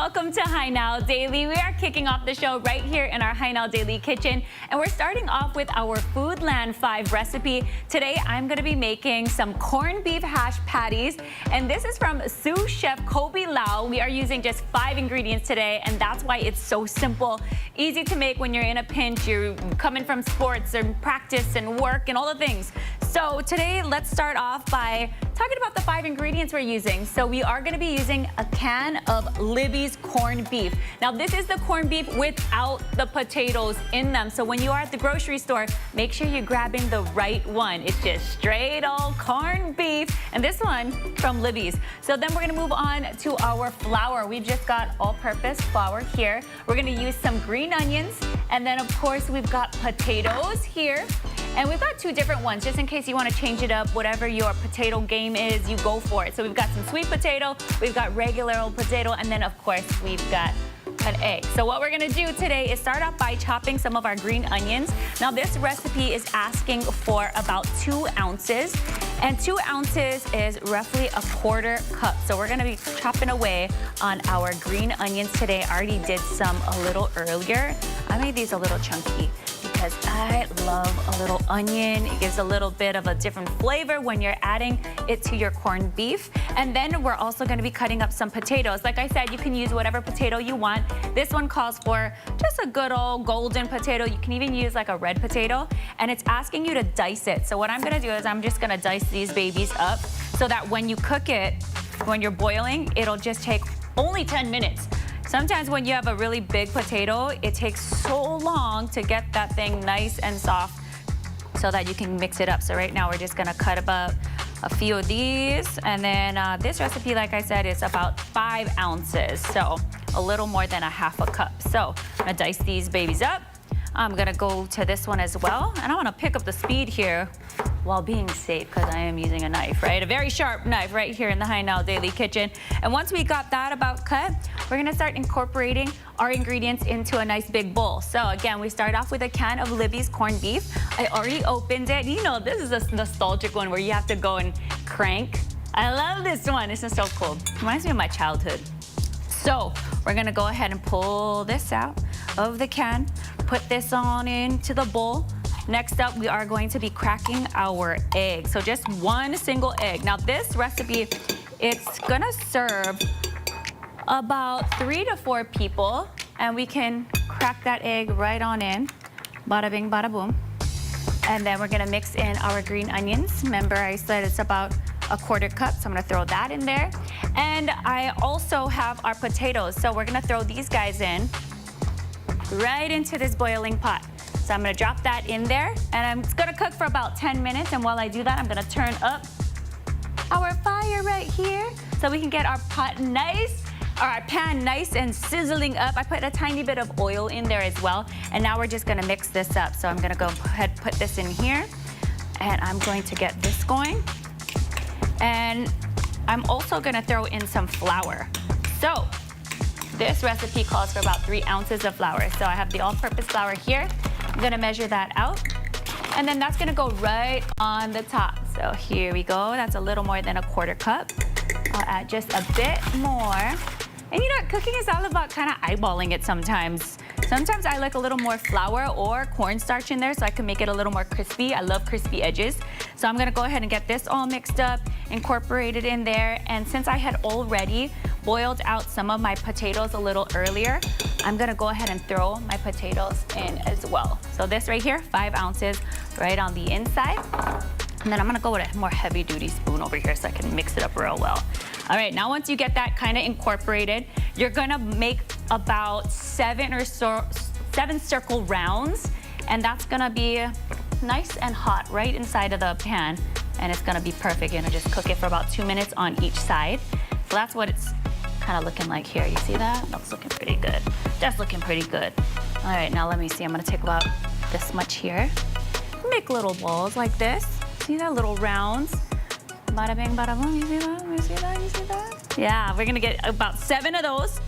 welcome to Hi Now Daily. We are kicking off the show right here in our Hi Now Daily kitchen, and we're starting off with our Foodland 5 recipe. Today, I'm going to be making some corned beef hash patties, and this is from sous chef Kobe Lau. We are using just 5 ingredients today, and that's why it's so simple. Easy to make when you're in a pinch, you're coming from sports and practice and work and all the things. So today, let's start off by talking about the 5 ingredients we're using. So we are going to be using a can of Libby's corned beef. Now this is the corned beef without the potatoes in them. So when you are at the grocery store, make sure you're grabbing the right one. It's just straight old corned beef. And this one from Libby's. So then we're going to move on to our flour. We've just got all-purpose flour here. We're going to use some green onions. And then of course we've got potatoes here. And we've got 2 different ones, just in case you want to change it up. Whatever your potato game is, you go for it. So we've got some sweet potato, we've got regular old potato, and then of course we've got an egg. So what we're going to do today is start off by chopping some of our green onions. Now this recipe is asking for about 2 ounces, and 2 ounces is roughly a 1/4 cup. So we're going to be chopping away on our green onions today. I already did some a little earlier. I made these a little chunky because I love a little onion. It gives a little bit of a different flavor when you're adding it to your corned beef. And then we're also going to be cutting up some potatoes. Like I said, you can use whatever potato you want. This one calls for just a good old golden potato. You can even use like a red potato, and it's asking you to dice it. So what I'm going to do is I'm just going to dice these babies up so that when you cook it, when you're boiling, it'll just take only 10 minutes. Sometimes when you have a really big potato, it takes so long to get that thing nice and soft so that you can mix it up. So right now we're just gonna cut about a few of these. And then this recipe, like I said, is about 5 ounces. So a little more than a 1/2 cup. So I'm gonna dice these babies up. I'm gonna go to this one as well. And I wanna pick up the speed here while being safe, because I am using a knife, right? A very sharp knife right here in the Hi Now Daily kitchen. And once we got that about cut, we're gonna start incorporating our ingredients into a nice big bowl. So again, we start off with a can of Libby's corned beef. I already opened it. You know, this is a nostalgic one where you have to go and crank. I love this one. This is so cool. Reminds me of my childhood. So we're gonna go ahead and pull this out of the can, put this on into the bowl. Next up, we are going to be cracking our egg. So just 1 single egg. Now this recipe, it's gonna serve about 3 to 4 people, and we can crack that egg right on in. Bada bing, bada boom. And then we're gonna mix in our green onions. Remember, I said it's about a 1/4 cup, so I'm gonna throw that in there. And I also have our potatoes, so we're gonna throw these guys in right into this boiling pot. So I'm gonna drop that in there, and it's gonna cook for about 10 minutes. And while I do that, I'm gonna turn up our fire right here so we can get our pan nice and sizzling up. I put a tiny bit of oil in there as well. And now we're just gonna mix this up. So I'm gonna go ahead and put this in here, and I'm going to get this going. And I'm also gonna throw in some flour. So this recipe calls for about 3 ounces of flour. So I have the all-purpose flour here. I'm gonna measure that out. And then that's gonna go right on the top. So here we go. That's a little more than a 1/4 cup. I'll add just a bit more. And you know, cooking is all about kind of eyeballing it sometimes. Sometimes I like a little more flour or cornstarch in there so I can make it a little more crispy. I love crispy edges. So I'm gonna go ahead and get this all mixed up, incorporate it in there. And since I had already boiled out some of my potatoes a little earlier, I'm gonna go ahead and throw my potatoes in as well. So this right here, 5 ounces right on the inside. And then I'm gonna go with a more heavy duty spoon over here so I can mix it up real well. All right, now once you get that kind of incorporated, you're gonna make about 7 circle rounds, and that's gonna be nice and hot right inside of the pan, and it's gonna be perfect. You're gonna just cook it for about 2 minutes on each side. So that's what it's kind of looking like here. You see that? That's looking pretty good. That's looking pretty good. All right, now let me see. I'm gonna take about this much here. Make little balls like this. See that? Little rounds. Bada bing, bada boom. You see that? You see that? You see that? Yeah, we're gonna get about 7 of those.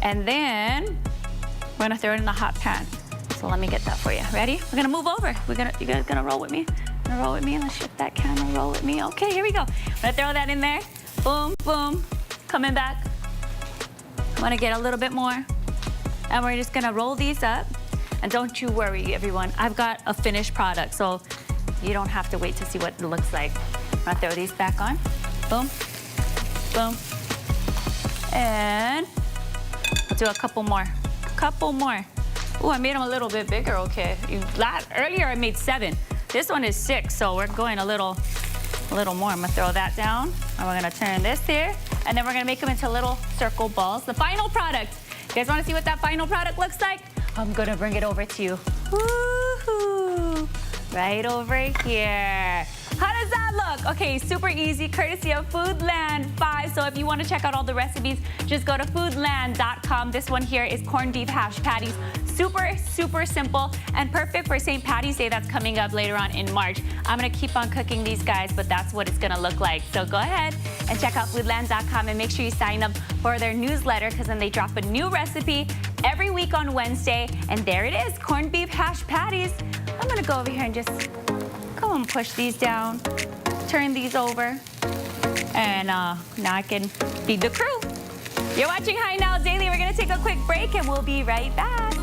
And then we're gonna throw it in the hot pan. So let me get that for you. Ready? We're gonna move over. You guys gonna roll with me? Gonna roll with me? Let's shift that camera. Roll with me. Okay, here we go. I'm gonna throw that in there. Boom, boom. Coming back. Want to get a little bit more. And we're just gonna roll these up. And don't you worry, everyone. I've got a finished product, so you don't have to wait to see what it looks like. I'm gonna throw these back on. Boom, boom. And we'll do a couple more. Ooh, I made them a little bit bigger, okay. Earlier I made 7. This one is 6, so we're going a little more. I'm gonna throw that down. And we're gonna turn this here. And then we're gonna make them into little circle balls. The final product. You guys wanna see what that final product looks like? I'm gonna bring it over to you. Woohoo! Right over here. How does that look? Okay, super easy, courtesy of Foodland 5. So if you want to check out all the recipes, just go to foodland.com. This one here is corned beef hash patties. Super, super simple and perfect for St. Patty's Day that's coming up later on in March. I'm gonna keep on cooking these guys, but that's what it's gonna look like. So go ahead and check out foodland.com and make sure you sign up for their newsletter, because then they drop a new recipe every week on Wednesday. And there it is, corned beef hash patties. I'm gonna go over here and just come and push these down, turn these over, and now I can feed the crew. You're watching High Now Daily. We're gonna take a quick break and we'll be right back.